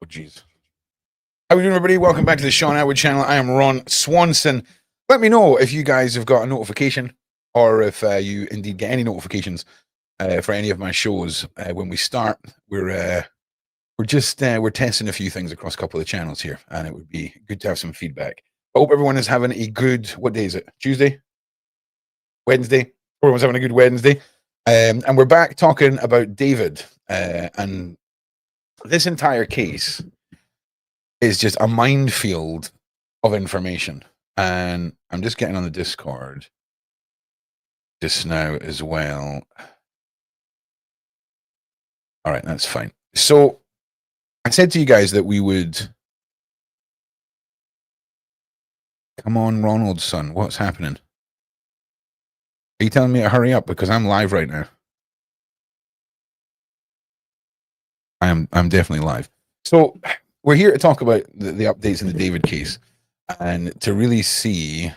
Oh, jeez. How are we doing, everybody? Welcome back to the Shaun Attwood channel. I am Ron Swanson. Let me know if you guys have got a notification or if you indeed get any notifications for any of my shows when we start. We're testing a few things across a couple of channels here, and it would be good to have some feedback. I hope everyone is having a good, what day is it? Tuesday? Wednesday? Everyone's having a good Wednesday. And we're back talking about David. And this entire case is just a minefield of information. And I'm just getting on the Discord just now as well. All right, that's fine. So I said to you guys that we would... Come on, Ronald, son. What's happening? Are you telling me to hurry up? Because I'm live right now. I'm definitely live. So we're here to talk about the updates in the David case and to really see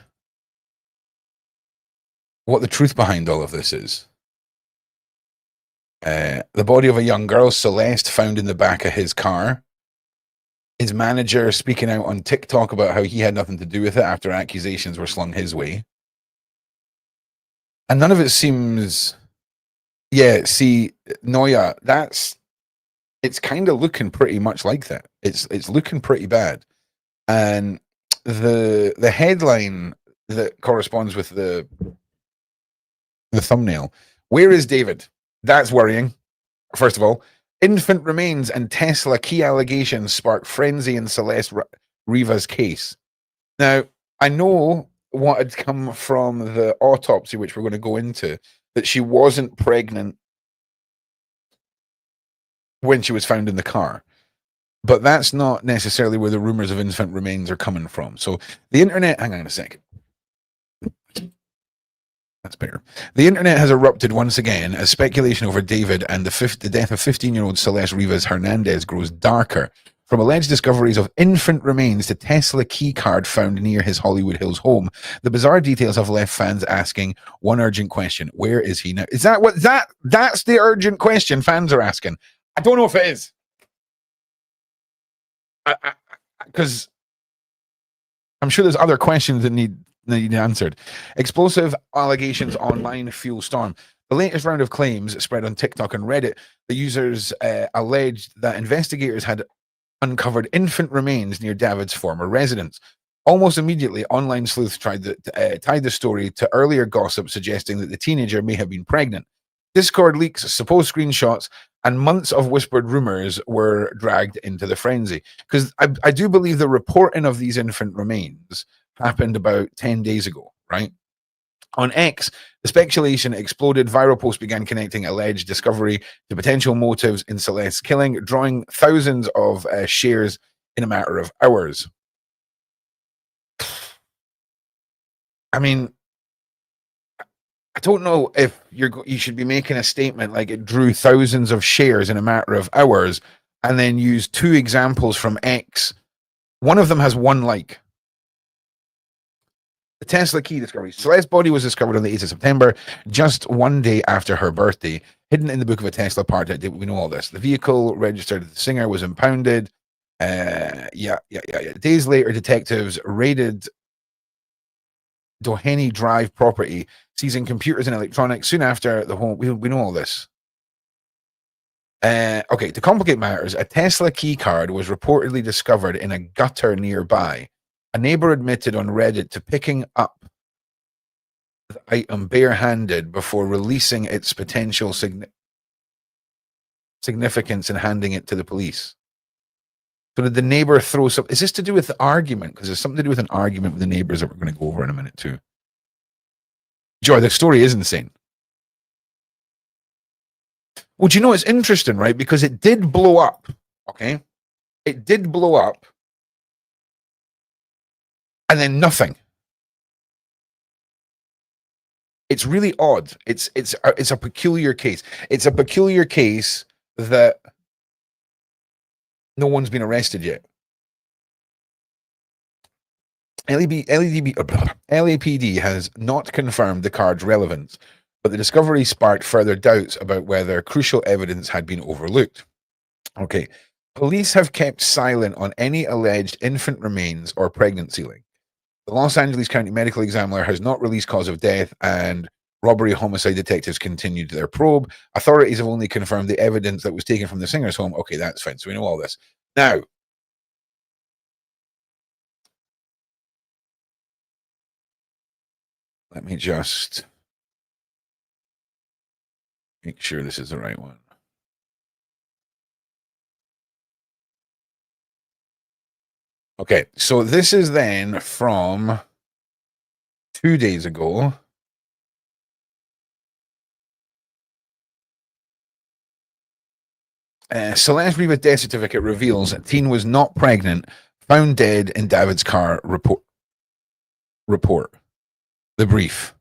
what the truth behind all of this is. The body of a young girl, Celeste, found in the back of his car. His manager speaking out on TikTok about how he had nothing to do with it after accusations were slung his way. And none of it seems... Yeah, see, Noya, it's kind of looking pretty much like that. It's looking pretty bad. And the headline that corresponds with the thumbnail, where is David? That's worrying. First of all, infant remains and Tesla key allegations spark frenzy in Celeste Riva's case. Now, I know what had come from the autopsy, which we're going to go into, that she wasn't pregnant when she was found in the car. But that's not necessarily where the rumors of infant remains are coming from. So the internet, hang on a second. That's better. The internet has erupted once again as speculation over David and the death of 15-year-old Celeste Rivas Hernandez grows darker. From alleged discoveries of infant remains to Tesla key card found near his Hollywood Hills home, the bizarre details have left fans asking one urgent question: where is he now? Is that what that's the urgent question fans are asking? I don't know if it is. Because I'm sure there's other questions that need answered. Explosive allegations online fuel storm. The latest round of claims spread on TikTok and Reddit. The users alleged that investigators had uncovered infant remains near David's former residence. Almost immediately, online sleuths tied the story to earlier gossip suggesting that the teenager may have been pregnant. Discord leaks, supposed screenshots, and months of whispered rumors were dragged into the frenzy. Because I do believe the reporting of these infant remains happened about 10 days ago, right? On X, the speculation exploded. Viral posts began connecting alleged discovery to potential motives in Celeste's killing, drawing thousands of shares in a matter of hours. I mean, I don't know if you should be making a statement like it drew thousands of shares in a matter of hours and then use two examples from X. One of them has one like. The Tesla key discovery. Celeste's body was discovered on the 8th of September, just one day after her birthday, hidden in the boot of a Tesla part. We know all this. The vehicle registered to the singer was impounded. Days later, detectives raided Doheny Drive property, seizing computers and electronics. Soon after, the home. We know all this. Okay, to complicate matters, a Tesla key card was reportedly discovered in a gutter nearby. A neighbor admitted on Reddit to picking up the item barehanded before releasing its potential significance and handing it to the police. So did the neighbor throw some... Is this to do with the argument? Because there's something to do with an argument with the neighbors that we're going to go over in a minute too. Joy, the story is insane. Well, do you know, it's interesting, right? Because it did blow up, okay? It did blow up. And then nothing. It's really odd. It's a peculiar case. It's a peculiar case that no one's been arrested yet. LAPD has not confirmed the card's relevance, but the discovery sparked further doubts about whether crucial evidence had been overlooked. Okay, Police have kept silent on any alleged infant remains or pregnancy link. The Los Angeles County Medical Examiner has not released cause of death, and robbery homicide detectives continued their probe. Authorities have only confirmed the evidence that was taken from the singer's home. Okay, that's fine. So we know all this. Now, let me just make sure this is the right one. Okay, so this is then from 2 days ago. Celeste Riva death certificate reveals that teen was not pregnant, found dead in David's car. Report. The brief.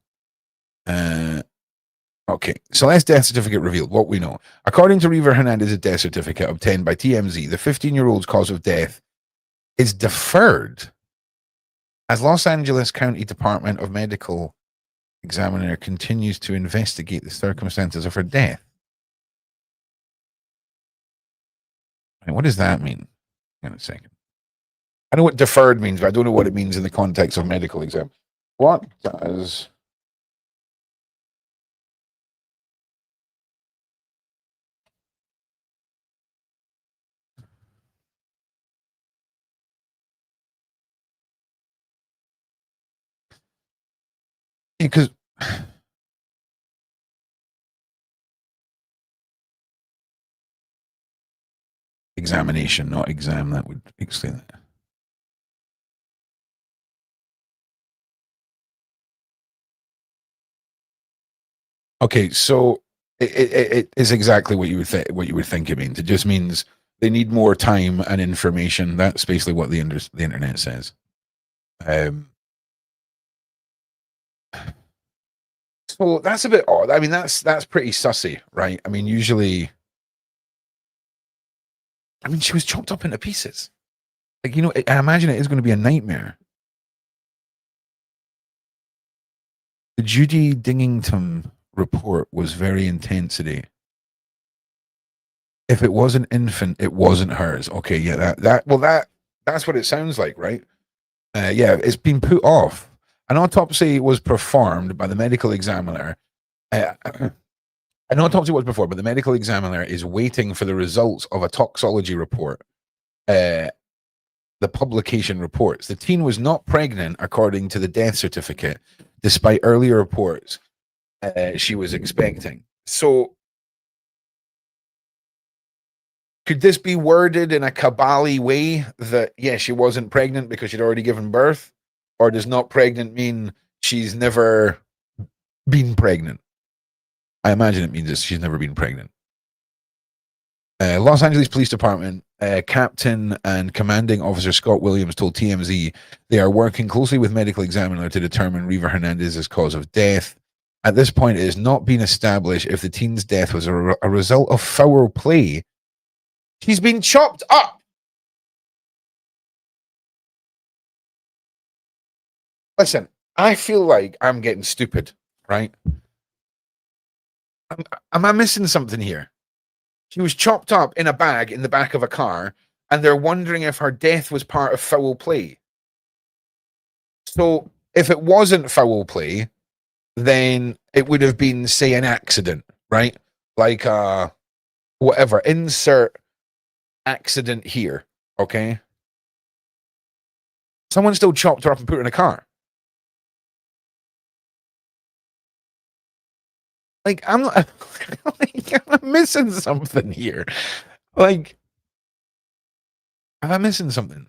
Okay, Celeste death certificate revealed what we know. According to Riva Hernandez's death certificate obtained by TMZ, the 15-year-old's cause of death is deferred as Los Angeles County Department of Medical Examiner continues to investigate the circumstances of her death. What does that mean? Hang on a second. I know what deferred means, but I don't know what it means in the context of medical exam. What does because examination, not exam, that would explain that. Okay, so it is exactly what you would think it means. It just means they need more time and information. That's basically what the internet says. So that's a bit odd. I mean, that's pretty sussy, right? I mean, usually, I mean, she was chopped up into pieces. Like, you know, I imagine it is going to be a nightmare. The Judy Dingington report was very intense today. If it was an infant, it wasn't hers. Okay, yeah, that's what it sounds like, right? Yeah, it's been put off. An autopsy was performed by the medical examiner. An autopsy was performed, but the medical examiner is waiting for the results of a toxology report. The publication reports the teen was not pregnant, according to the death certificate, despite earlier reports she was expecting. So, could this be worded in a cabally way that, yeah, she wasn't pregnant because she'd already given birth? Or does not pregnant mean she's never been pregnant? I imagine it means that she's never been pregnant. Los Angeles Police Department Captain and Commanding Officer Scott Williams told TMZ they are working closely with medical examiner to determine Riva Hernandez's cause of death. At this point, it has not been established if the teen's death was a result of foul play. She's been chopped up. Listen, I feel like I'm getting stupid, right? Am I missing something here? She was chopped up in a bag in the back of a car, and they're wondering if her death was part of foul play. So if it wasn't foul play, then it would have been, say, an accident, right? Like whatever. Insert accident here, okay? Someone still chopped her up and put her in a car. Like, I'm like, I'm missing something here. Like, am I missing something?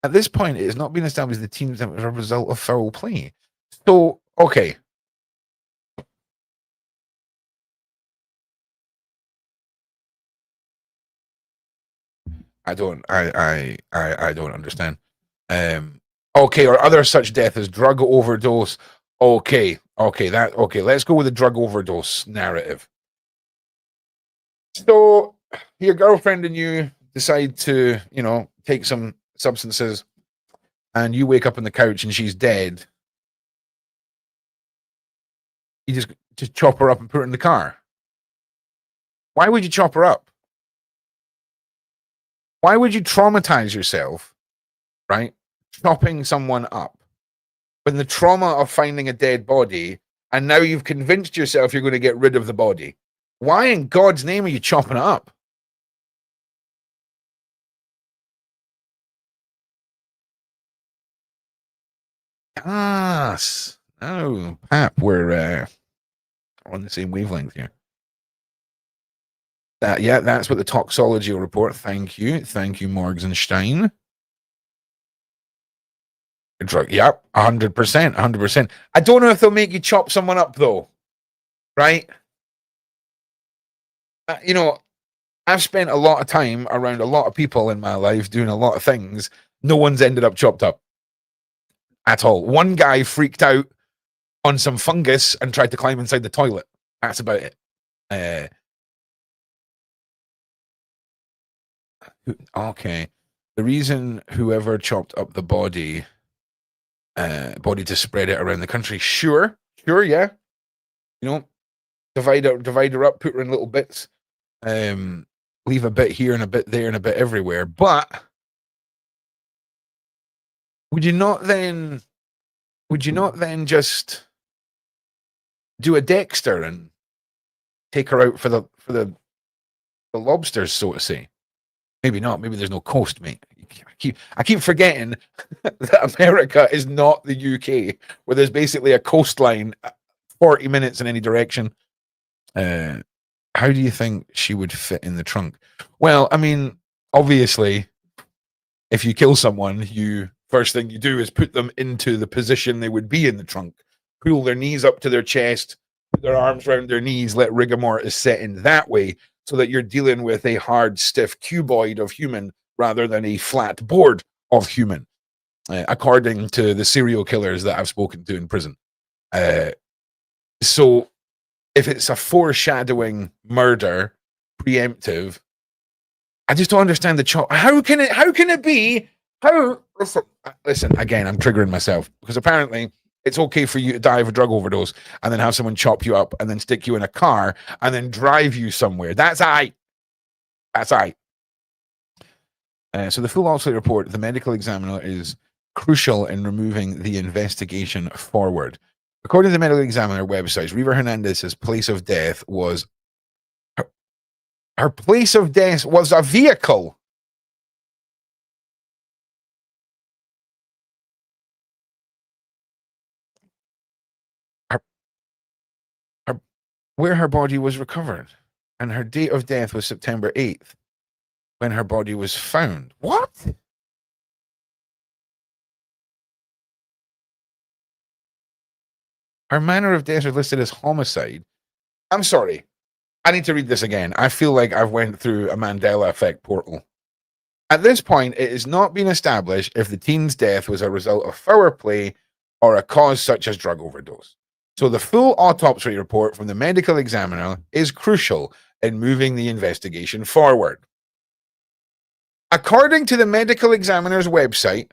At this point, it has not been established the teams as a result of foul play. So, okay. I don't understand. Okay, or other such death as drug overdose. Okay, let's go with the drug overdose narrative. So your girlfriend and you decide to, you know, take some substances, and you wake up on the couch and she's dead. You just chop her up and put her in the car. Why would you chop her up? Why would you traumatize yourself, right? Chopping someone up when the trauma of finding a dead body, and now you've convinced yourself you're going to get rid of the body. Why in God's name are you chopping it up? Yes. Oh, Pap, we're on the same wavelength here. Yeah, that's what the toxology report. Thank you. Thank you, Morgenstein. Drug, yep, 100%, 100%. I don't know if they'll make you chop someone up, though, right? You know, I've spent a lot of time around a lot of people in my life doing a lot of things. No one's ended up chopped up at all. One guy freaked out on some fungus and tried to climb inside the toilet. That's about it. Okay. The reason whoever chopped up the body to spread it around the country. Sure, yeah. You know, divide her up, put her in little bits. Leave a bit here and a bit there and a bit everywhere. But would you not then just do a Dexter and take her out for the lobsters, so to say? Maybe not. Maybe there's no coast, mate. I keep forgetting that America is not the UK, where there's basically a coastline 40 minutes in any direction. How do you think she would fit in the trunk? Well, I mean, obviously, if you kill someone, first thing you do is put them into the position they would be in the trunk. Pull their knees up to their chest, put their arms around their knees, let rigor mortis set in that way, so that you're dealing with a hard, stiff cuboid of human rather than a flat board of human, according to the serial killers that I've spoken to in prison. So if it's a foreshadowing murder, preemptive, I just don't understand the chop. How can it be? Listen, again, I'm triggering myself because apparently it's okay for you to die of a drug overdose and then have someone chop you up and then stick you in a car and then drive you somewhere. That's I. So the full autopsy report, the medical examiner is crucial in removing the investigation forward. According to the medical examiner website, Riva Hernandez's place of death was her place of death was a vehicle. Where her body was recovered, and her date of death was September 8th, when her body was found. What? Her manner of death is listed as homicide. I'm sorry. I need to read this again. I feel like I've went through a Mandela effect portal. At this point, it has not been established if the teen's death was a result of foul play or a cause such as drug overdose. So the full autopsy report from the medical examiner is crucial in moving the investigation forward. According to the medical examiner's website,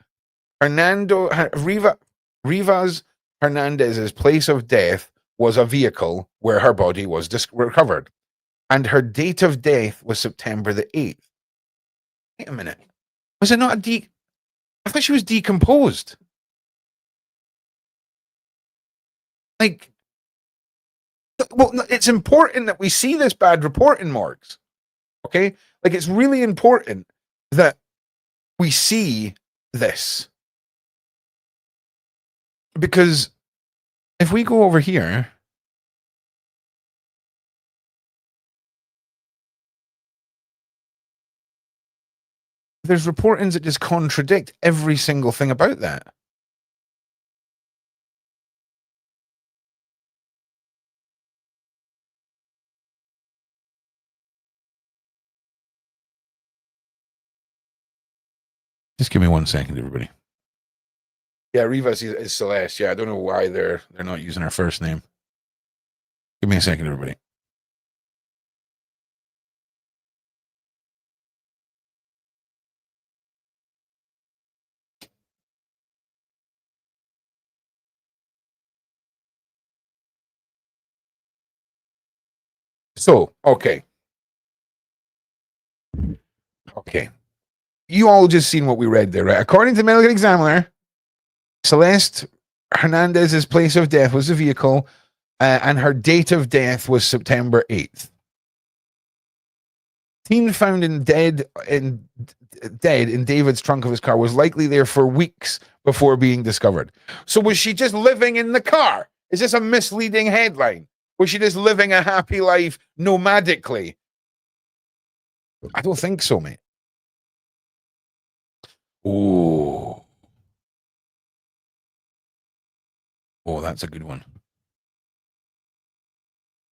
Riva's Hernandez's place of death was a vehicle where her body was recovered, and her date of death was September the 8th. Wait a minute. Was it not I thought she was decomposed. Like, well, it's important that we see this bad report in morgues. Okay? Like, it's really important that we see this. Because if we go over here, there's reportings that just contradict every single thing about that. Just give me 1 second, everybody. Yeah, Riva is Celeste. Yeah, I don't know why they're not using her first name. Give me a second, everybody. So, okay. you all just seen what we read there, right? According to the medical examiner, Celeste Hernandez's place of death was the vehicle, and her date of death was September 8th. Teen found dead in David's trunk of his car was likely there for weeks before being discovered. So was she just living in the car? Is this a misleading headline? Was she just living a happy life nomadically? I don't think so, mate. Oh, that's a good one.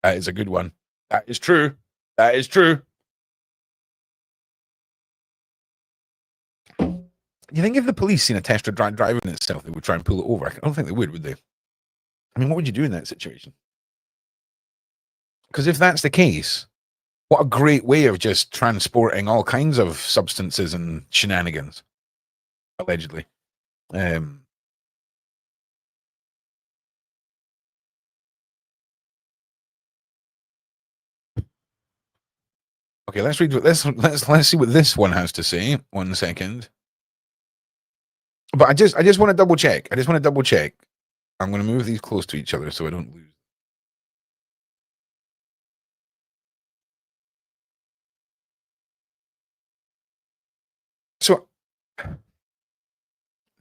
That is a good one. That is true. That is true. You think if the police seen a tester driving itself, they would try and pull it over? I don't think they would they? I mean, what would you do in that situation? Because if that's the case, what a great way of just transporting all kinds of substances and shenanigans, allegedly. Okay, let's read what this. Let's see what this one has to say. 1 second. But I just want to double check. I'm going to move these close to each other so I don't lose. So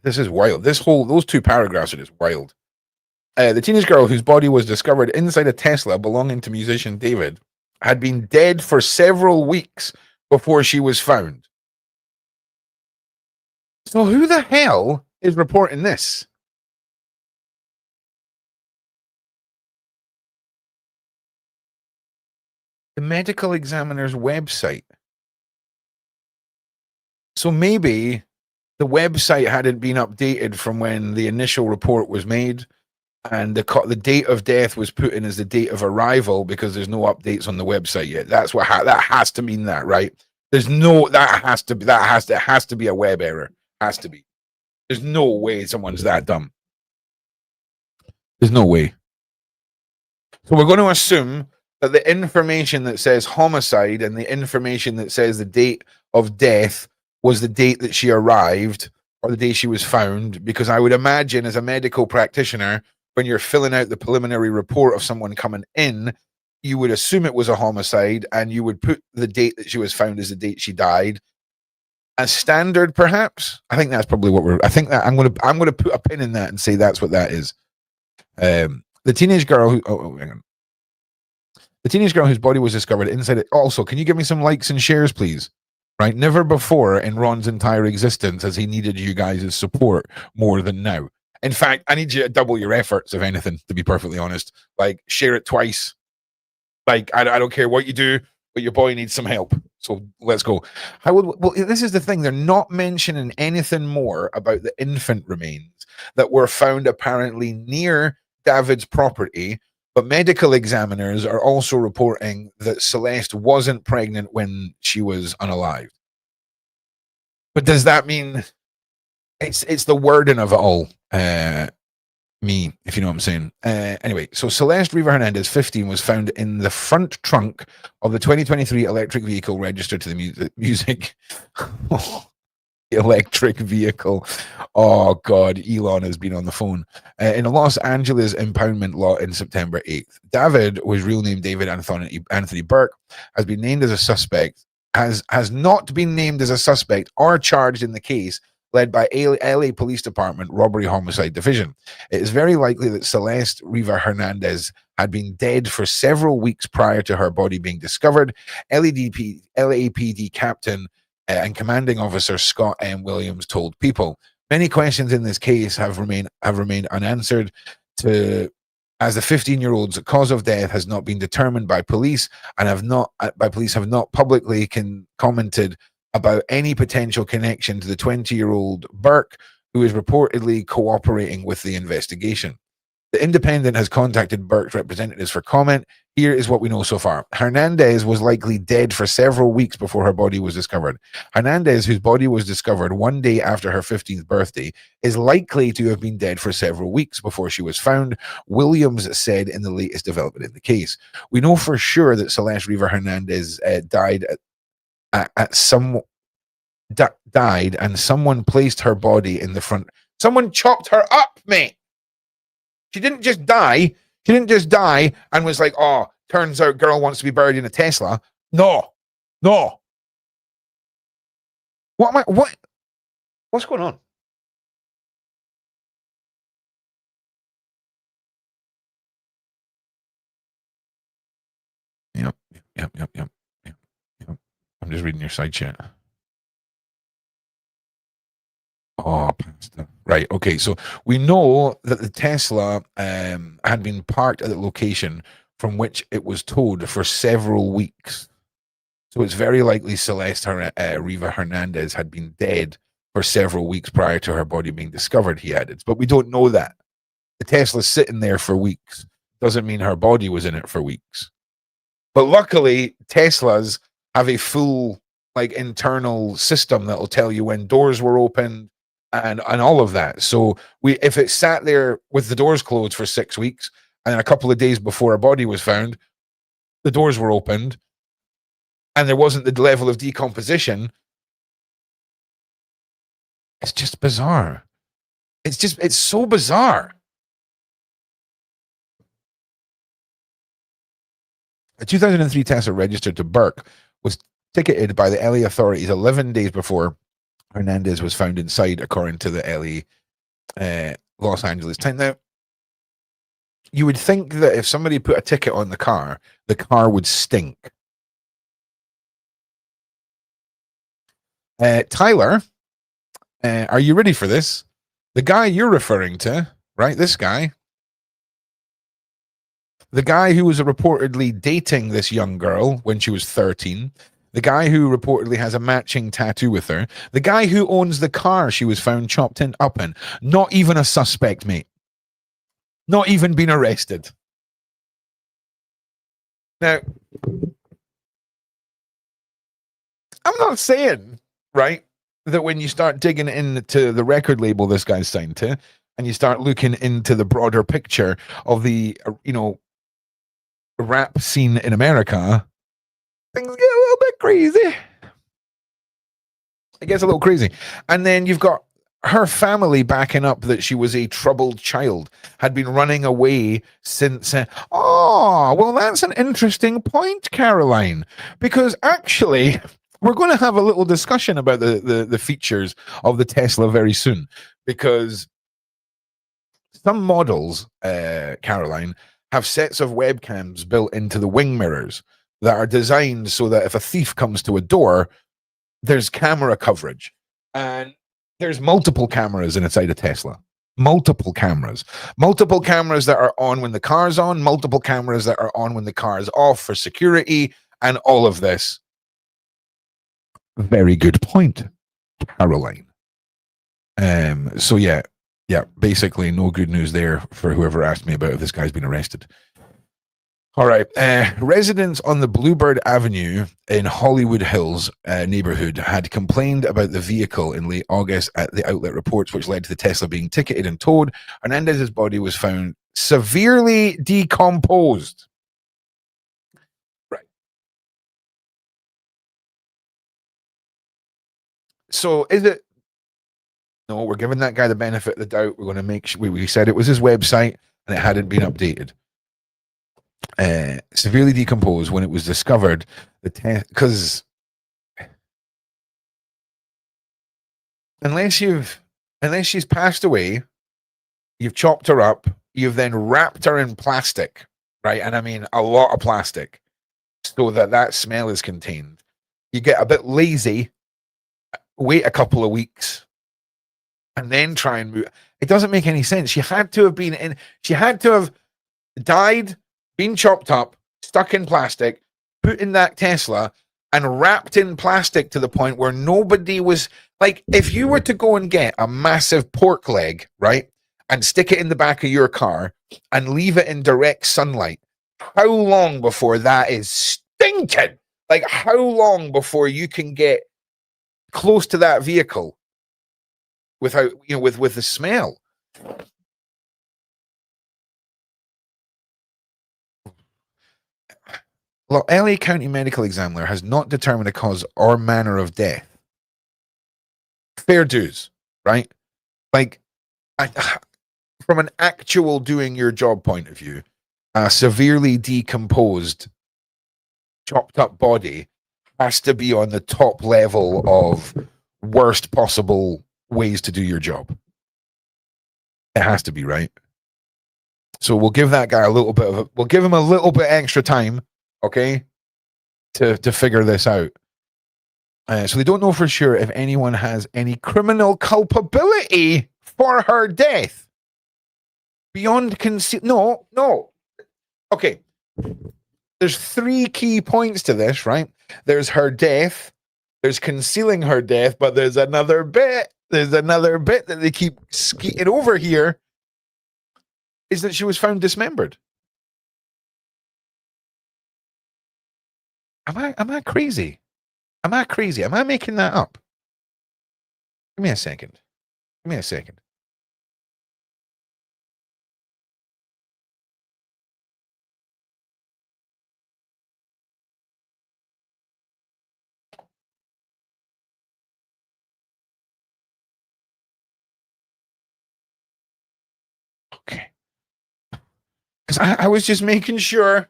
this is wild. Those two paragraphs are just wild. The teenage girl whose body was discovered inside a Tesla belonging to musician David had been dead for several weeks before she was found. So who the hell is reporting this? The medical examiner's website. So maybe the website hadn't been updated from when the initial report was made, and the date of death was put in as the date of arrival because there's no updates on the website yet. That's what that has to mean, that, right? It has to be a web error. Has to be. There's no way someone's that dumb. There's no way. So we're going to assume that the information that says homicide and the information that says the date of death was the date that she arrived or the day she was found, because I would imagine as a medical practitioner, when you're filling out the preliminary report of someone coming in, you would assume it was a homicide and you would put the date that she was found as the date she died. As standard, perhaps. I think that's probably what I think that I'm going to put a pin in that and say that's what that is. The teenage girl who, hang on. The teenage girl whose body was discovered inside it. Also, can you give me some likes and shares, please? Right? Never before in Ron's entire existence has he needed you guys' support more than now. In fact, I need you to double your efforts, if anything, to be perfectly honest. Like, share it twice. Like, I don't care what you do, but your boy needs some help. So let's go. Well, this is the thing. They're not mentioning anything more about the infant remains that were found apparently near David's property, but medical examiners are also reporting that Celeste wasn't pregnant when she was unalived. But does that mean it's the wording of it all? Me, if you know what I'm saying. Anyway, so Celeste Riva Hernandez, 15, was found in the front trunk of the 2023 electric vehicle registered to the music. Electric vehicle. Oh, God, Elon has been on the phone. In a Los Angeles impoundment lot in September 8th. David, was real name David Anthony Burke, has been named as a suspect, has not been named as a suspect or charged in the case led by LA Police Department Robbery Homicide Division. It is very likely that Celeste Riva Hernandez had been dead for several weeks prior to her body being discovered. LAPD Captain and Commanding Officer Scott M. Williams told People. Many questions in this case have remained unanswered, as the 15-year-old's cause of death has not been determined by police and have not publicly commented about any potential connection to the 20-year-old Burke, who is reportedly cooperating with the investigation. The Independent has contacted Burke's representatives for comment. Here is what we know so far. Hernandez was likely dead for several weeks before her body was discovered. Hernandez, whose body was discovered one day after her 15th birthday, is likely to have been dead for several weeks before she was found, Williams said in the latest development in the case. We know for sure that Celeste Riva Hernandez died at some died, and someone placed her body in the front. Someone chopped her up, mate. She didn't just die. She didn't just die and was like, oh, turns out girl wants to be buried in a Tesla. No. What's going on? Yep. I'm just reading your side chat. Oh, pasta. Right. Okay. So we know that the Tesla had been parked at the location from which it was towed for several weeks. So it's very likely Celeste Riva Hernandez had been dead for several weeks prior to her body being discovered, he added. But we don't know that. The Tesla's sitting there for weeks. Doesn't mean her body was in it for weeks. But luckily, Teslas have a full internal system that will tell you when doors were opened and all of that. So if it sat there with the doors closed for 6 weeks and then a couple of days before a body was found, the doors were opened and there wasn't the level of decomposition, it's just bizarre. It's so bizarre. A 2003 Tesla registered to Burke was ticketed by the LA authorities 11 days before Hernandez was found inside, according to the LA Los Angeles Times. Now, you would think that if somebody put a ticket on the car would stink. Tyler, are you ready for this? The guy you're referring to, right? This guy. The guy who was reportedly dating this young girl when she was 13. The guy who reportedly has a matching tattoo with her. The guy who owns the car she was found chopped up in. Not even a suspect, mate. Not even been arrested. Now, I'm not saying, right, that when you start digging into the record label this guy's signed to, and you start looking into the broader picture of the, rap scene in America, things get a little bit crazy. It gets a little crazy. And then you've got her family backing up that she was a troubled child, had been running away since. Well, that's an interesting point, Caroline, because actually, we're going to have a little discussion about the features of the Tesla very soon, because some models, Caroline, have sets of webcams built into the wing mirrors that are designed so that if a thief comes to a door, there's camera coverage. And there's multiple cameras inside a Tesla. Multiple cameras that are on when the car's on, multiple cameras that are on when the car is off for security, and all of this. Very good point, Caroline. So yeah, basically no good news there for whoever asked me about if this guy's been arrested. All right. Residents on the Bluebird Avenue in Hollywood Hills neighborhood had complained about the vehicle in late August at the outlet reports, which led to the Tesla being ticketed and towed. Hernandez's body was found severely decomposed. Right. So is it? No, we're giving that guy the benefit of the doubt. We're going to make sure we said it was his website and it hadn't been updated. Severely decomposed when it was discovered. Because unless she's passed away, you've chopped her up, you've then wrapped her in plastic, right? And I mean a lot of plastic, so that smell is contained. You get a bit lazy, wait a couple of weeks, and then try and move. It doesn't make any sense. She had to have died, been chopped up, stuck in plastic, put in that Tesla, and wrapped in plastic to the point where nobody was like, if you were to go and get a massive pork leg, right, and stick it in the back of your car and leave it in direct sunlight, how long before that is stinking? Like, how long before you can get close to that vehicle without, with the smell? Well, LA County medical examiner has not determined a cause or manner of death. fair dues, right? Like, from an actual doing your job point of view, a severely decomposed, chopped up body has to be on the top level of worst possible ways to do your job. It has to be, right? So we'll give that guy we'll give him a little bit extra time, okay, to figure this out. So they don't know for sure if anyone has any criminal culpability for her death. Beyond no. Okay. There's 3 key points to this, right? There's her death, there's concealing her death, but there's another bit. There's another bit that they keep skeeting over here, is that she was found dismembered. Am I crazy? Am I crazy? Am I making that up? Give me a second. Give me a second. Okay. Because I was just making sure.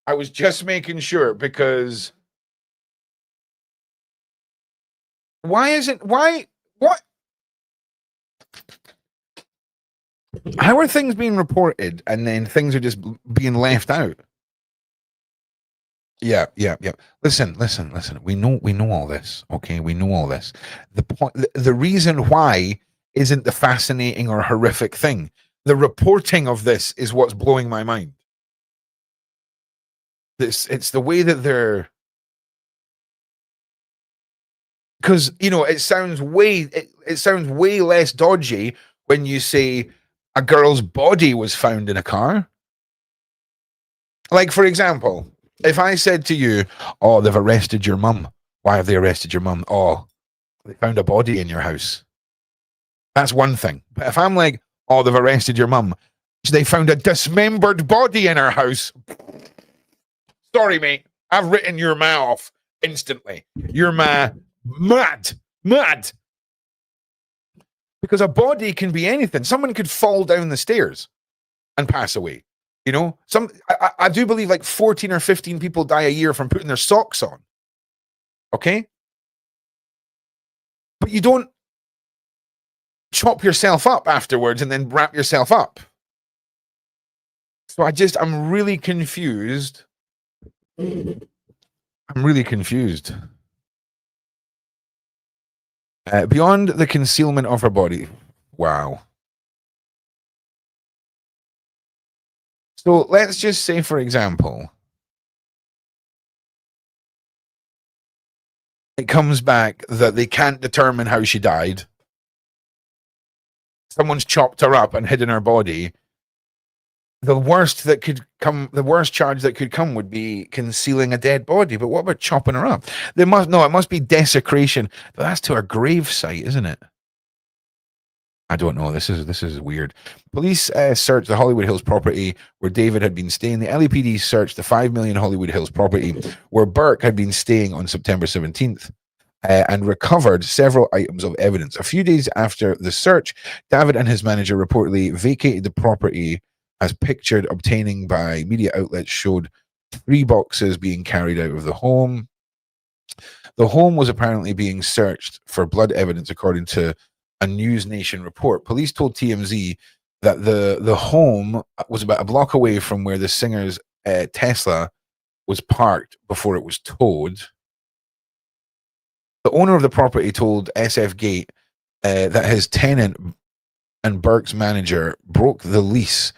I was just making sure, because why? What? How are things being reported and then things are just being left out? Yeah. Listen. We know all this. Okay, we know all this. The reason why isn't the fascinating or horrific thing. The reporting of this is what's blowing my mind. It's the way that they're, because it sounds way less dodgy when you say a girl's body was found in a car. Like, for example, if I said to you, "Oh, they've arrested your mum." Why have they arrested your mum? "Oh, they found a body in your house." That's one thing. But if I'm like, "Oh, they've arrested your mum," they found a dismembered body in her house. Sorry, mate. I've written your ma off instantly. Your ma mad. Because a body can be anything. Someone could fall down the stairs and pass away. I do believe like 14 or 15 people die a year from putting their socks on. Okay? But you don't chop yourself up afterwards and then wrap yourself up. So I'm really confused. Beyond the concealment of her body. Wow. So let's just say, for example, it comes back that they can't determine how she died. Someone's chopped her up and hidden her body. The worst charge that could come would be concealing a dead body. But what about chopping her up? It must be desecration. But that's to her grave site, isn't it? I don't know. This is weird. Police searched the Hollywood Hills property where David had been staying. The LAPD searched the 5 million Hollywood Hills property where Burke had been staying on September 17th. And recovered several items of evidence. A few days after the search, David and his manager reportedly vacated the property, as pictured obtaining by media outlets showed 3 boxes being carried out of the home. The home was apparently being searched for blood evidence, according to a News Nation report. Police told TMZ that the home was about a block away from where the singer's Tesla was parked before it was towed. The owner of the property told SF Gate that his tenant and Burke's manager broke the lease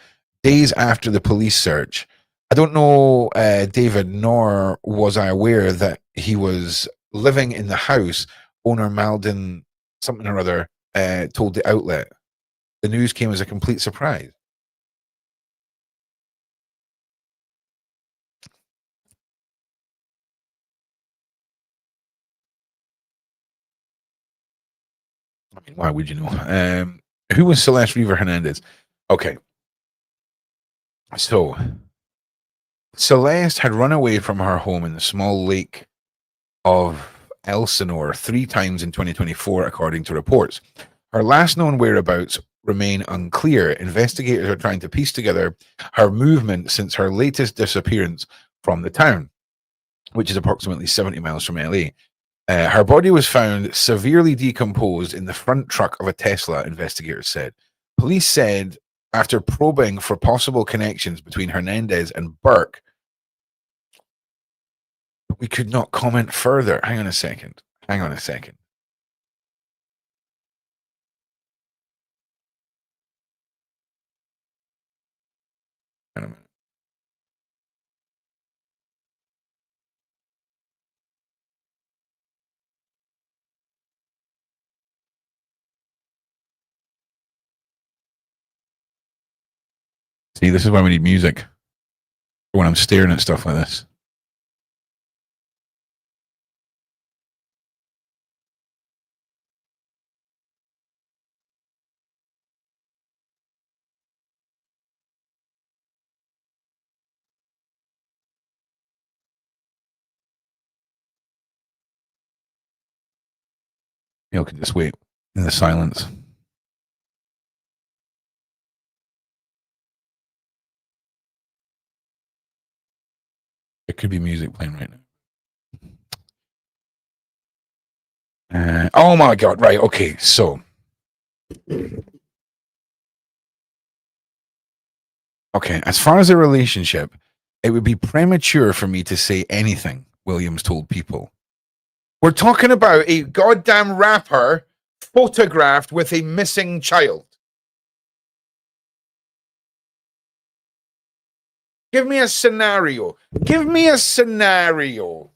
days after the police search. I don't know David, nor was I aware that he was living in the house. Owner Malden something or other told the outlet. The news came as a complete surprise. I mean, why would you know? Who was Celeste Riva Hernandez? Okay. So, Celeste had run away from her home in the small lake of Elsinore 3 times in 2024, according to reports. Her last known whereabouts remain unclear. Investigators are trying to piece together her movement since her latest disappearance from the town, which is approximately 70 miles from LA. Her body was found severely decomposed in the front truck of a Tesla, investigators said. Police said after probing for possible connections between Hernandez and Burke, we could not comment further. Hang on a second. Hang on a second. Hang on a minute. See, this is why we need music when I'm staring at stuff like this. You can just wait in the silence. There could be music playing right now. Oh my God. Right. Okay. So. Okay. As far as a relationship, it would be premature for me to say anything, Williams told People. We're talking about a goddamn rapper photographed with a missing child. Give me a scenario. Give me a scenario,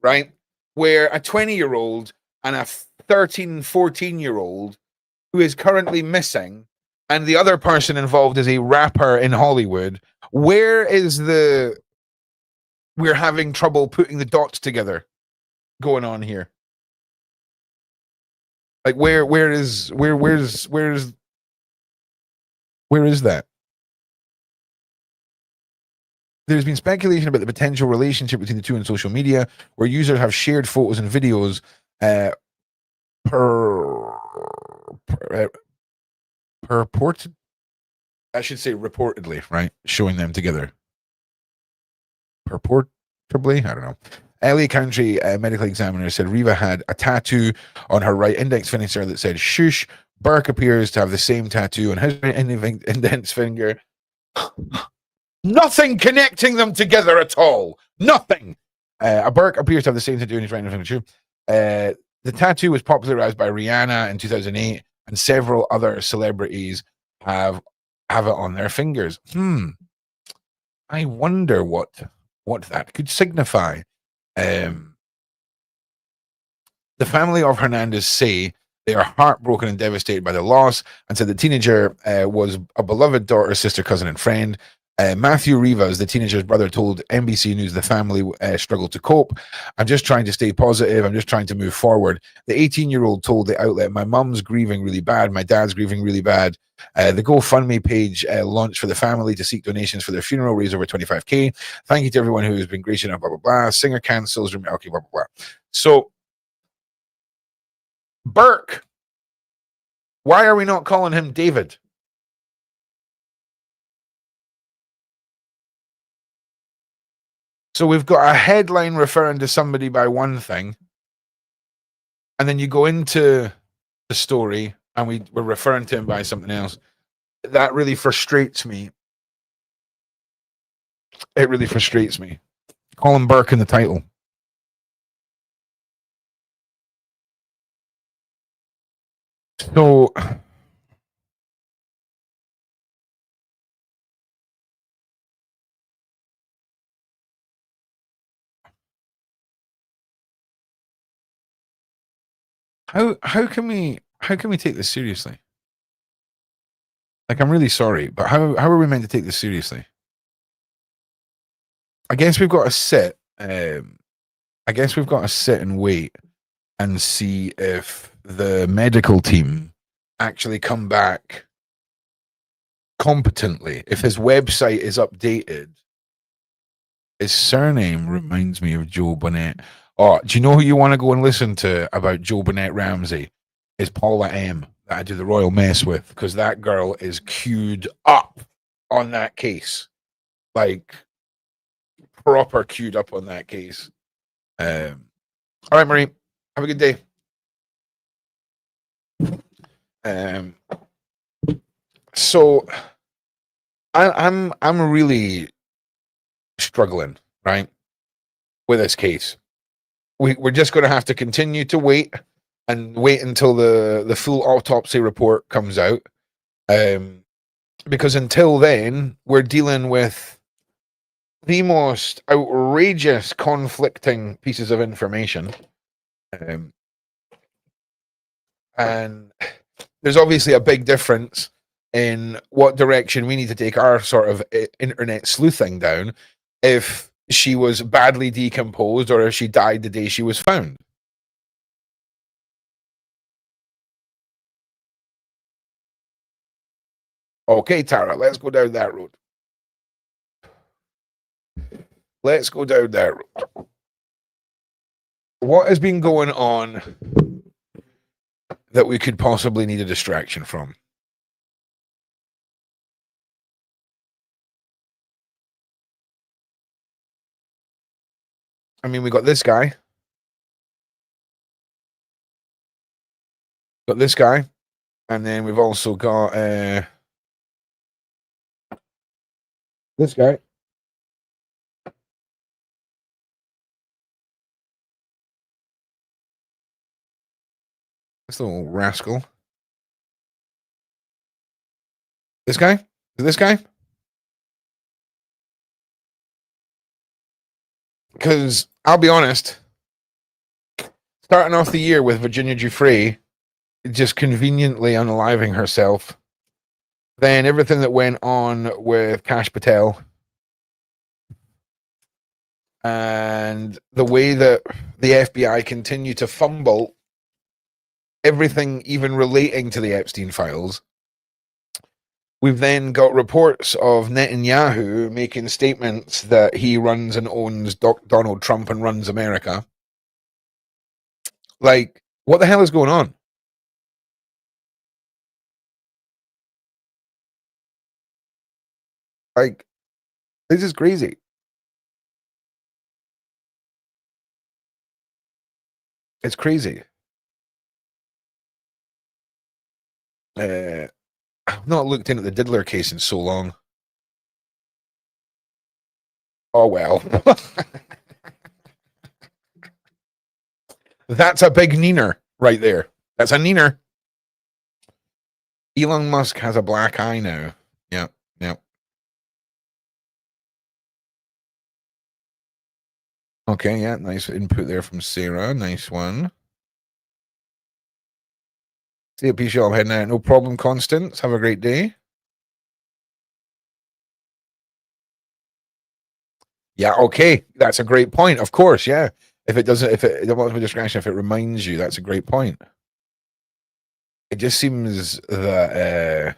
right, where a 20-year-old and a 13, 14-year-old who is currently missing and the other person involved is a rapper in Hollywood. Where is the we're having trouble putting the dots together going on here? Like where is that? There's been speculation about the potential relationship between the two on social media, where users have shared photos and videos purported, I should say reportedly, right? Showing them together. Purportedly, I don't know. LA County medical examiner said Riva had a tattoo on her right index finger that said "shush." Burke appears to have the same tattoo on his right index finger. Nothing connecting them together at all. Nothing. Burke appears to have the same tattoo on his right index finger too. The tattoo was popularized by Rihanna in 2008, and several other celebrities have it on their fingers. I wonder what that could signify. The family of Hernandez say they are heartbroken and devastated by the loss, and said the teenager was a beloved daughter, sister, cousin, and friend. Matthew Rivas, the teenager's brother, told NBC News the family struggled to cope. I'm just trying to stay positive. I'm just trying to move forward. The 18-year-old told the outlet, my mom's grieving really bad. My dad's grieving really bad. The GoFundMe page launched for the family to seek donations for their funeral, raise over $25K. Thank you to everyone who has been gracious enough, blah, blah, blah. Singer cancels. Okay, blah, blah, blah. So, Burke, why are we not calling him David? So we've got a headline referring to somebody by one thing, and then you go into the story and we're referring to him by something else. That really frustrates me. It really frustrates me. Call him Burke in the title. So how can we take this seriously? Like, I'm really sorry, but how are we meant to take this seriously? I guess we've got to sit. I guess we've got to sit and wait and see if the medical team actually come back competently. If his website is updated, his surname reminds me of Joe Bonnet. Oh, do you know who you want to go and listen to about Joe Burnett Ramsey? Is Paula M. that I do the Royal Mess with, because that girl is queued up on that case. Like, proper queued up on that case. All right, Marie. Have a good day. So I'm really struggling, right, with this case. We're just going to have to continue to wait until the full autopsy report comes out, because until then we're dealing with the most outrageous conflicting pieces of information, and there's obviously a big difference in what direction we need to take our sort of internet sleuthing down, if she was badly decomposed or if she died the day she was found. Okay, Tara, let's go down that road. Let's go down that road. What has been going on that we could possibly need a distraction from? I mean, we got this guy. Got this guy. And then we've also got this guy. This little rascal. This guy? This guy? Because I'll be honest, starting off the year with Virginia Giuffre just conveniently unaliving herself, then everything that went on with Kash Patel, and the way that the FBI continue to fumble everything even relating to the Epstein files. We've then got reports of Netanyahu making statements that he runs and owns Donald Trump and runs America. Like, what the hell is going on? Like, this is crazy. It's crazy. I've not looked into the Diddler case in so long. Oh, well. That's a big neener right there. That's a neener. Elon Musk has a black eye now. Yeah, yeah. Okay, yeah, nice input there from Sarah. Nice one. See you, P. I'm heading out. No problem, Constance. Have a great day. Yeah, okay. That's a great point. Of course, yeah. If it doesn't, if it don't want to be distraction, if it reminds you, that's a great point. It just seems that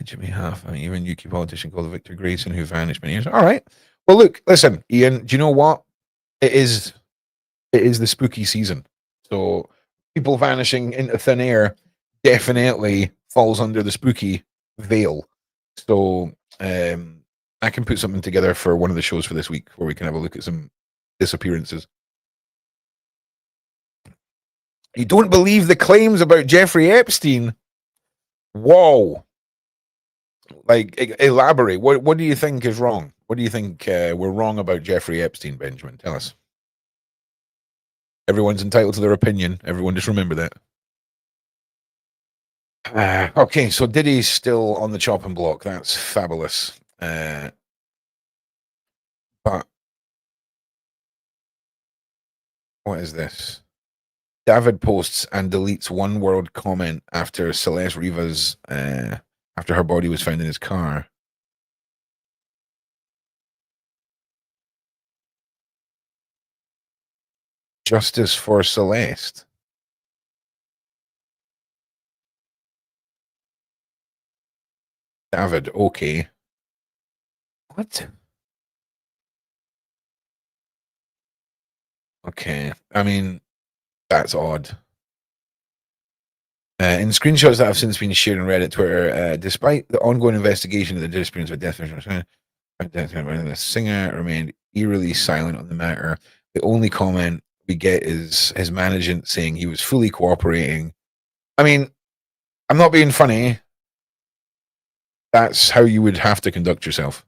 Jimmy Huff, even UK politician called Victor Grayson, who vanished many years. All right. Well, look, listen, Ian. Do you know what? It is the spooky season. So people vanishing into thin air definitely falls under the spooky veil. So I can put something together for one of the shows for this week where we can have a look at some disappearances. You don't believe the claims about Jeffrey Epstein? Whoa. Like, elaborate. What do you think is wrong? What do you think we're wrong about Jeffrey Epstein, Benjamin? Tell us. Everyone's entitled to their opinion. Everyone just remember that. Okay, so Diddy's still on the chopping block. That's fabulous. But what is this? David posts and deletes one word comment after Celeste Riva's after her body was found in his car. Justice for Celeste. David, okay. What? Okay. I mean, that's odd. In screenshots that have since been shared on Reddit, Twitter, despite the ongoing investigation of the disappearance of death, the singer remained eerily silent on the matter. The only comment we get is his management saying he was fully cooperating. I mean, I'm not being funny. That's how you would have to conduct yourself.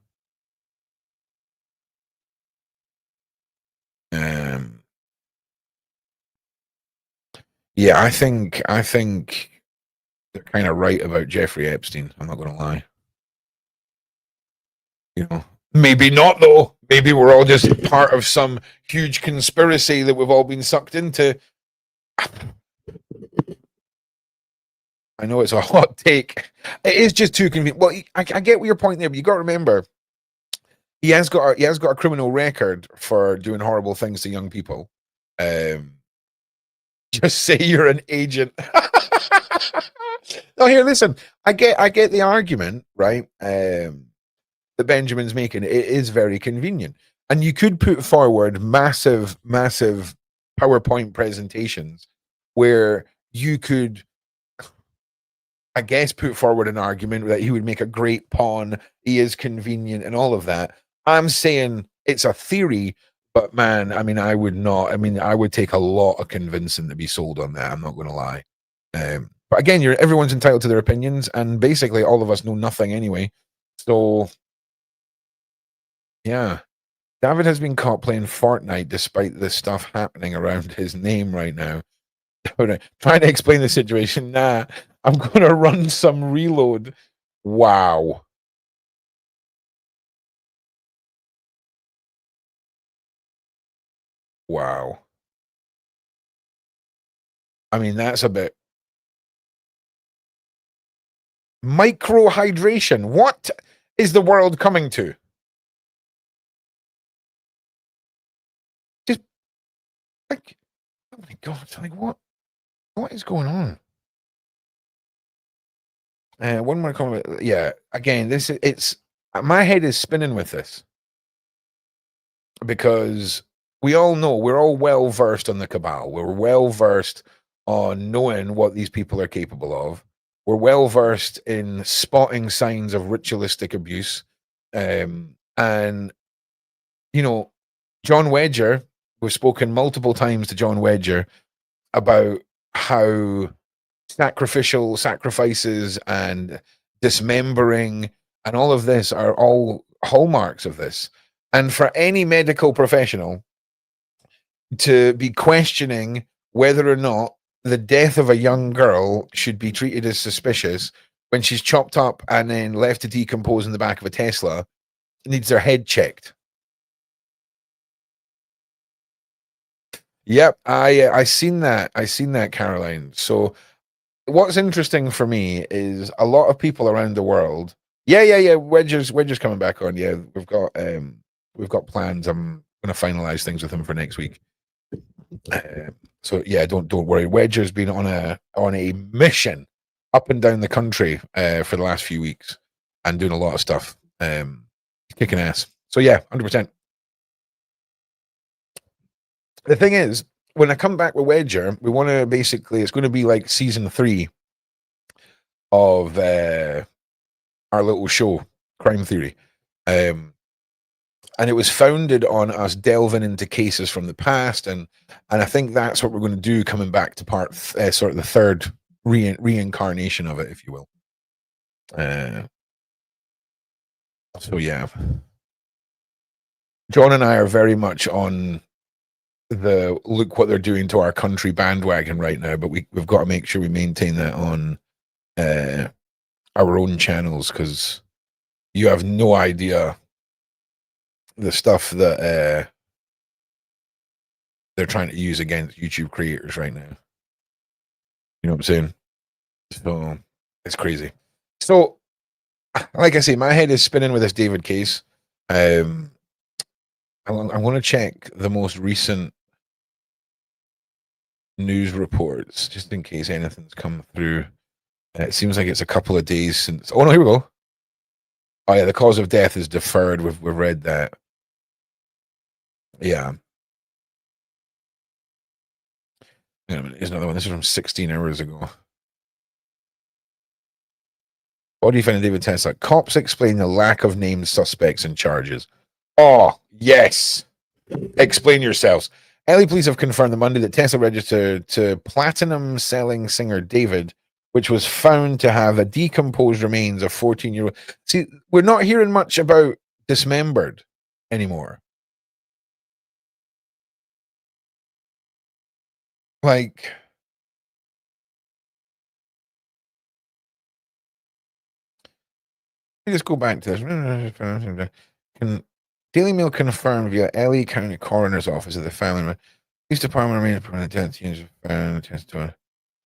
Yeah, I think they're kind of right about Jeffrey Epstein. I'm not going to lie. You know, maybe not though. Maybe we're all just part of some huge conspiracy that we've all been sucked into. I know it's a hot take. It is just too convenient. Well, I get your point there, but you got to remember he has got a criminal record for doing horrible things to young people. Just say you're an agent. No, here, listen. I get the argument, right? That Benjamin's making. It is very convenient, and you could put forward massive PowerPoint presentations where you could, I guess, put forward an argument that he would make a great pawn. He is convenient and all of that. I'm saying it's a theory, but man, I mean, I would not. I mean, I would take a lot of convincing to be sold on that. I'm not going to lie. But again, everyone's entitled to their opinions, and basically, all of us know nothing anyway. So, yeah, David has been caught playing Fortnite despite the stuff happening around his name right now. Trying to explain the situation. Nah, I'm going to run some reload. Wow. Wow. I mean, that's a bit. Microhydration. What is the world coming to? Just like, oh my God. Like, what is going on? One more comment. Yeah, again, it's my head is spinning with this because we all know we're all well versed on the cabal. We're well versed on knowing what these people are capable of. We're well versed in spotting signs of ritualistic abuse. And you know, John Wedger, we've spoken multiple times to John Wedger about how sacrificial sacrifices and dismembering and all of this are all hallmarks of this. And for any medical professional to be questioning whether or not the death of a young girl should be treated as suspicious when she's chopped up and then left to decompose in the back of a Tesla needs their head checked. Yep, I seen that. I seen that, Caroline. So what's interesting for me is a lot of people around the world. Yeah. Wedger's coming back on. Yeah, we've got plans. I'm going to finalize things with him for next week. So yeah, don't worry. Wedger's been on a mission up and down the country for the last few weeks and doing a lot of stuff. Kicking ass. So yeah, 100%. The thing is, when I come back with Wedger, we want to basically, it's going to be like season 3 of our little show, Crime Theory. And it was founded on us delving into cases from the past, and I think that's what we're going to do, coming back to part sort of the third reincarnation of it, if you will. So yeah, John and I are very much on the look what they're doing to our country bandwagon right now, but we've got to make sure we maintain that on our own channels, because you have no idea the stuff that they're trying to use against YouTube creators right now. You know what I'm saying? So it's crazy. So, like I say, my head is spinning with this David case. I'm going to check the most recent news reports just in case anything's come through. It seems like it's a couple of days since. Oh no, here we go. Oh yeah, the cause of death is deferred. We've read that. Yeah. Wait a minute, here's another one. This is from 16 hours ago. Body found in David Tesla. Cops explain the lack of named suspects and charges. Oh, yes. Explain yourselves. LA police have confirmed on Monday that Tesla registered to platinum selling singer David, which was found to have a decomposed remains of 14-year-old. See, we're not hearing much about dismembered anymore. Like, let's go back to this. Can Daily Mail confirmed via LA County Coroner's Office that the family police department remains permanent dead teenagers found the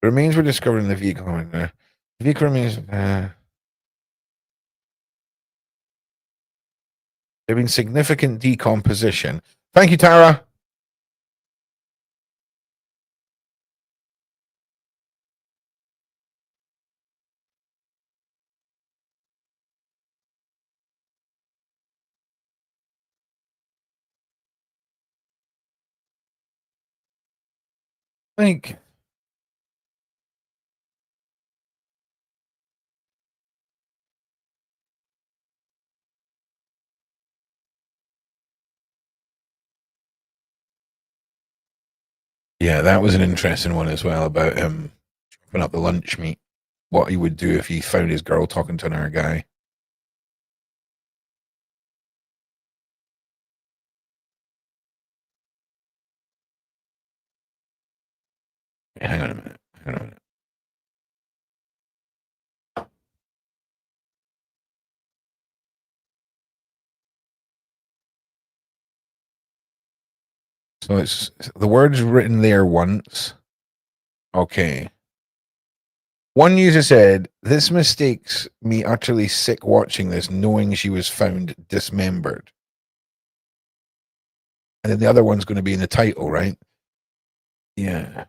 remains were discovered in the vehicle. The vehicle remains. There have been significant decomposition. Thank you, Tara. Like, yeah, that was an interesting one as well about him chopping up the lunch meat. What he would do if he found his girl talking to another guy. Hang on a minute. Hang on a minute. So it's the words written there once. Okay. One user said, "This mistakes me utterly sick watching this, knowing she was found dismembered." And then the other one's going to be in the title, right? Yeah.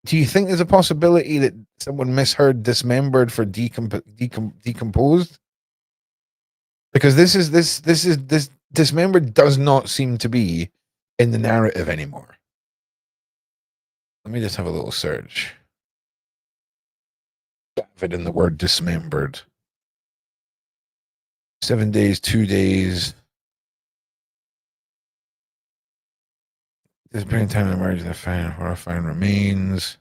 Do you think there's a possibility that someone misheard dismembered for decomposed? Because this dismembered does not seem to be in the narrative anymore. Let me just have a little search. David in the word dismembered. 7 days, 2 days. This bring time to emerge the horrifying remains.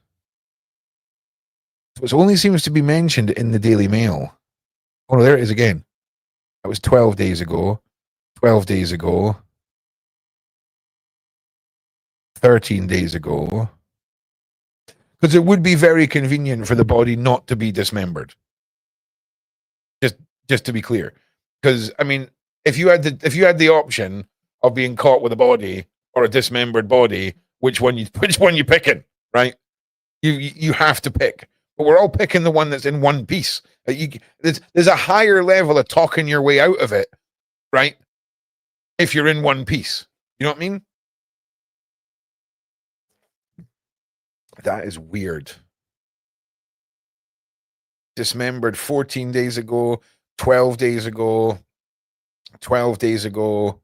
So it only seems to be mentioned in the Daily Mail. Oh, there it is again. That was 12 days ago. 12 days ago. 13 days ago. Because it would be very convenient for the body not to be dismembered. Just to be clear. Because I mean, if you had the option of being caught with a body or a dismembered body, which one you picking, right? You have to pick. But we're all picking the one that's in one piece. There's a higher level of talking your way out of it, right? If you're in one piece. You know what I mean? That is weird. Dismembered 14 days ago, 12 days ago, 12 days ago,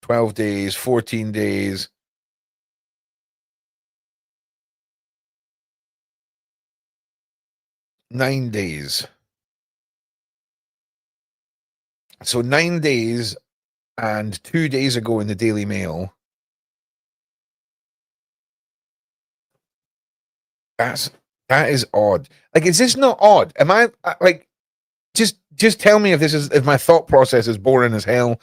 12 days, 14 days. Nine days. So 9 days and 2 days ago in the Daily Mail. That is odd. Like, is this not odd? Am I like, just tell me if my thought process is boring as hell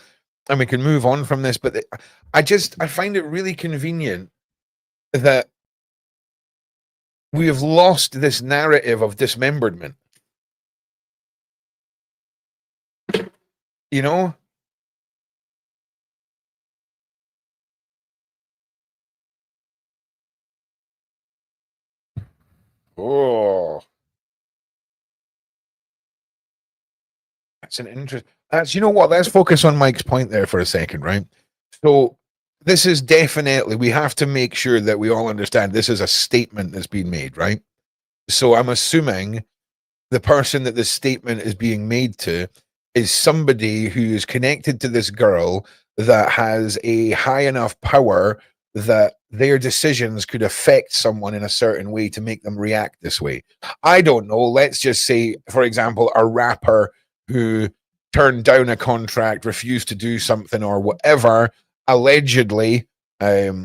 and we can move on from this. But I find it really convenient that we have lost this narrative of dismemberment. You know? Oh. That's an interest. You know what? Let's focus on Mike's point there for a second, right? So this is definitely, we have to make sure that we all understand this is a statement that's being made, right? So I'm assuming the person that this statement is being made to is somebody who is connected to this girl that has a high enough power that their decisions could affect someone in a certain way to make them react this way. I don't know. Let's just say, for example, a rapper who turned down a contract, refused to do something or whatever, allegedly, doesn't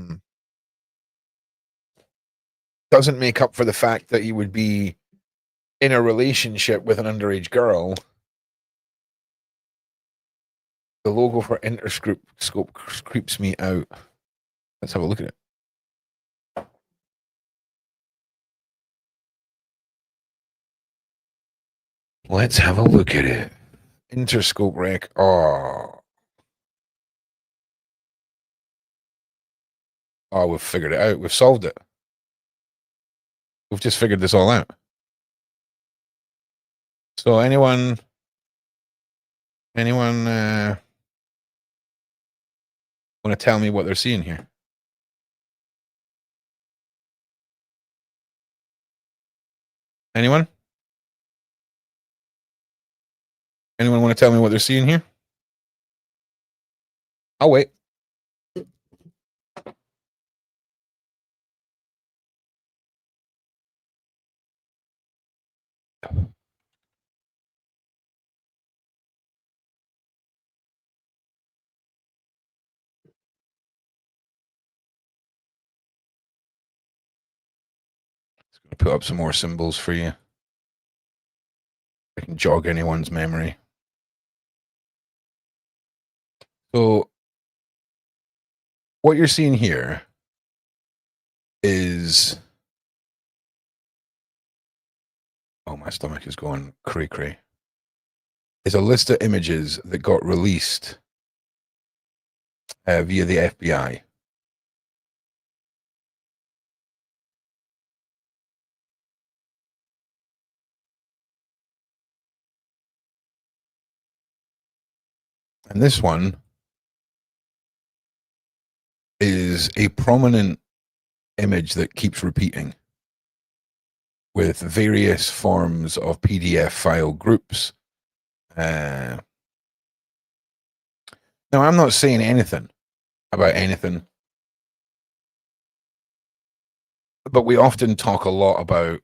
make up for the fact that he would be in a relationship with an underage girl. The logo for Interscope creeps me out. Let's have a look at it. Let's have a look at it. Interscope rec. Oh, we've figured it out. We've solved it. We've just figured this all out. So anyone want to tell me what they're seeing here? Anyone want to tell me what they're seeing here? I'll wait. Put up some more symbols for you. I can jog anyone's memory. So what you're seeing here is, oh, my stomach is going cray-cray. Is a list of images that got released via the FBI. And this one is a prominent image that keeps repeating with various forms of PDF file groups. Now, I'm not saying anything about anything, but we often talk a lot about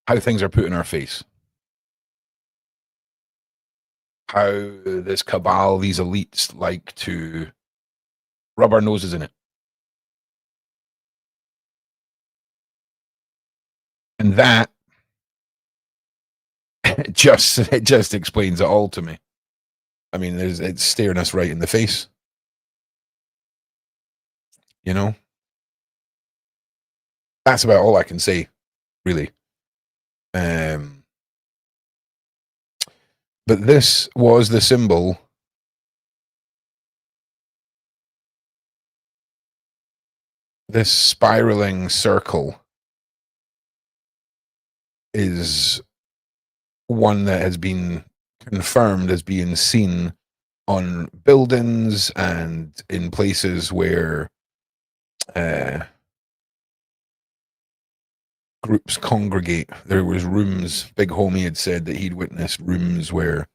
how things are put in our face. How this cabal, these elites, like to rub our noses in it. And that it just explains it all to me. I mean, it's staring us right in the face. You know? That's about all I can say, really. But this was the symbol this spiraling circle is one that has been confirmed as being seen on buildings and in places where groups congregate. There was rooms. Big Homie had said that he'd witnessed rooms where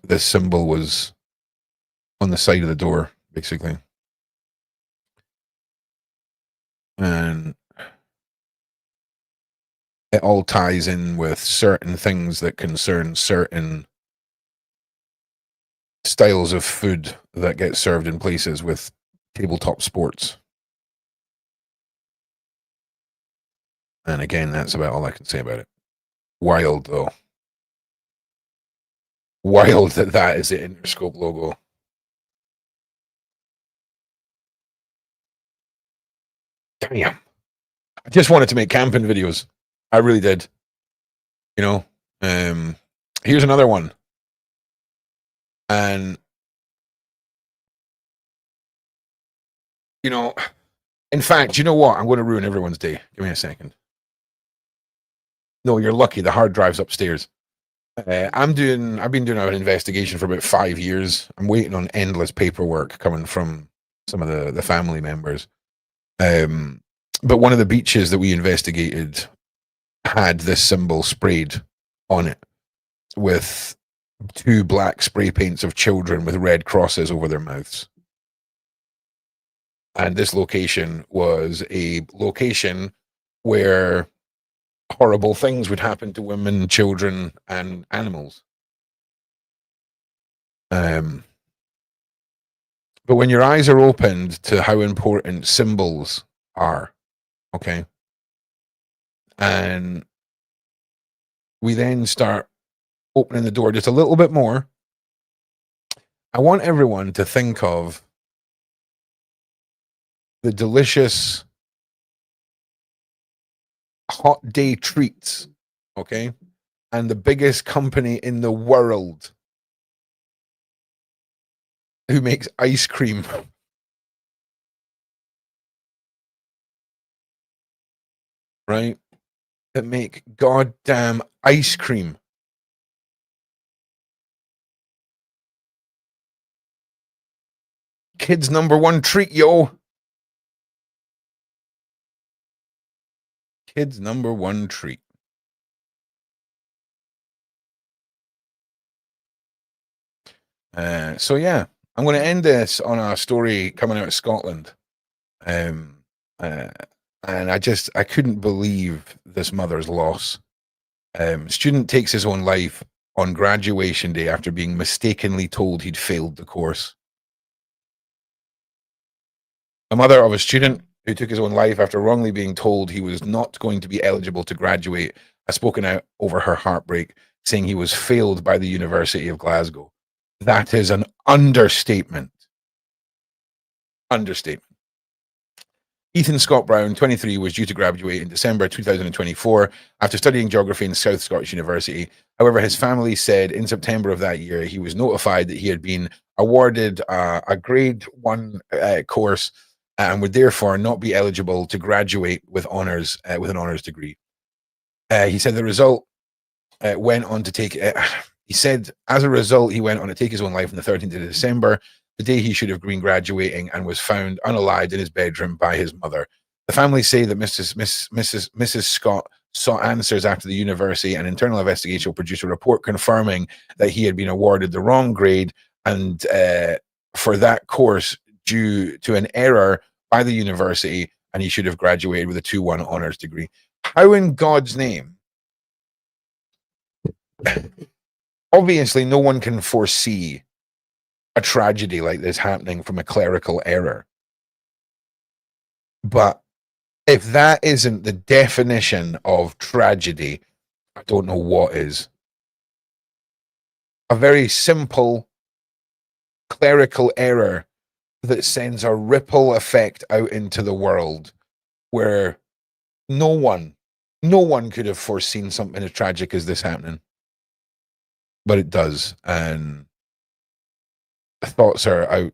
this symbol was on the side of the door, basically. And it all ties in with certain things that concern certain styles of food that get served in places with tabletop sports. And again, that's about all I can say about it. Wild, though. Wild that is the Interscope logo. Damn. I just wanted to make camping videos. I really did. You know, here's another one. And, you know, in fact, you know what? I'm going to ruin everyone's day. Give me a second. No, you're lucky. The hard drive's upstairs. I've been doing an investigation for about 5 years. I'm waiting on endless paperwork coming from some of the family members. But one of the beaches that we investigated had this symbol sprayed on it with 2 black spray paints of children with red crosses over their mouths. And this location was a location where horrible things would happen to women, children, and animals. But when your eyes are opened to how important symbols are, okay, and we then start opening the door just a little bit more, I want everyone to think of the delicious hot day treats, okay, and the biggest company in the world who makes ice cream. Right? That make goddamn ice cream. Kids' #1 treat, yo. Kids' #1 treat. So yeah, I'm going to end this on a story coming out of Scotland. And I couldn't believe this mother's loss. Student takes his own life on graduation day after being mistakenly told he'd failed the course. A mother of a student who took his own life after wrongly being told he was not going to be eligible to graduate has spoken out over her heartbreak, saying he was failed by the University of Glasgow. That is an understatement. Understatement. Ethan Scott Brown, 23, was due to graduate in December 2024 after studying geography in South Scottish University. However, his family said in September of that year he was notified that he had been awarded a grade 1 course and would therefore not be eligible to graduate with honors with an honors degree. He said the result went on to take. He said as a result he went on to take his own life on the 13th of December, the day he should have been graduating, and was found unalived in his bedroom by his mother. The family say that Mrs. Scott sought answers after the university. An internal investigation will produce a report confirming that he had been awarded the wrong grade and for that course due to an error by the university, and he should have graduated with a 2-1 honors degree. How in God's name? Obviously, no one can foresee a tragedy like this happening from a clerical error. But if that isn't the definition of tragedy, I don't know what is. A very simple clerical error that sends a ripple effect out into the world where no one could have foreseen something as tragic as this happening. But it does. And the thoughts are out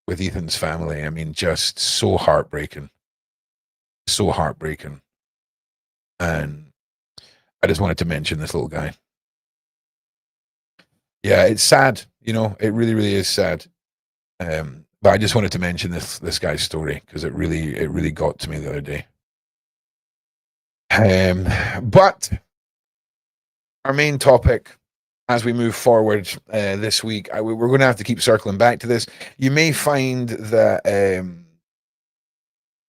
with Ethan's family. I mean, just so heartbreaking. So heartbreaking. And I just wanted to mention this little guy. Yeah, it's sad. You know, it really, really is sad. But I just wanted to mention this guy's story because it really got to me the other day. But our main topic as we move forward this week, we're going to have to keep circling back to this. You may find that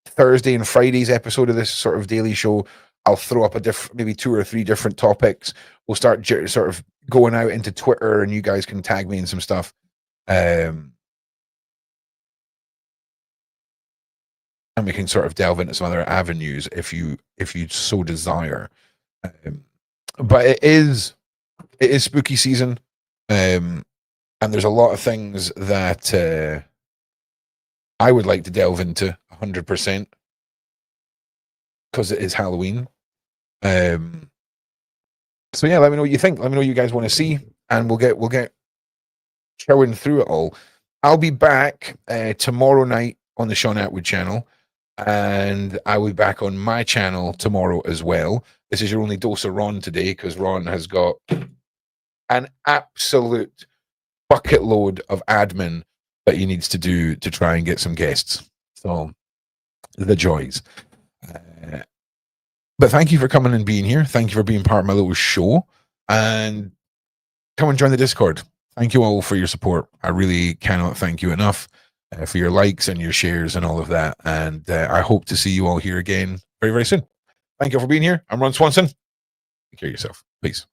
Thursday and Friday's episode of this sort of daily show, I'll throw up maybe 2 or 3 different topics. We'll start sort of going out into Twitter, and you guys can tag me in some stuff. And we can sort of delve into some other avenues if you so desire. But it is spooky season, and there's a lot of things that I would like to delve into 100% because it is Halloween. So yeah, let me know what you think. Let me know what you guys want to see, and we'll get showing through it all. I'll be back tomorrow night on the Shaun Attwood channel, and I will be back on my channel tomorrow as well. This is your only dose of Ron today because Ron has got an absolute bucket load of admin that he needs to do to try and get some guests. So the joys. But thank you for coming and being here. Thank you for being part of my little show, and come and join the Discord. Thank you all for your support. I really cannot thank you enough. for your likes and your shares and all of that. And I hope to see you all here again very, very soon. Thank you for being here. I'm Ron Swanson. Take care of yourself. Peace.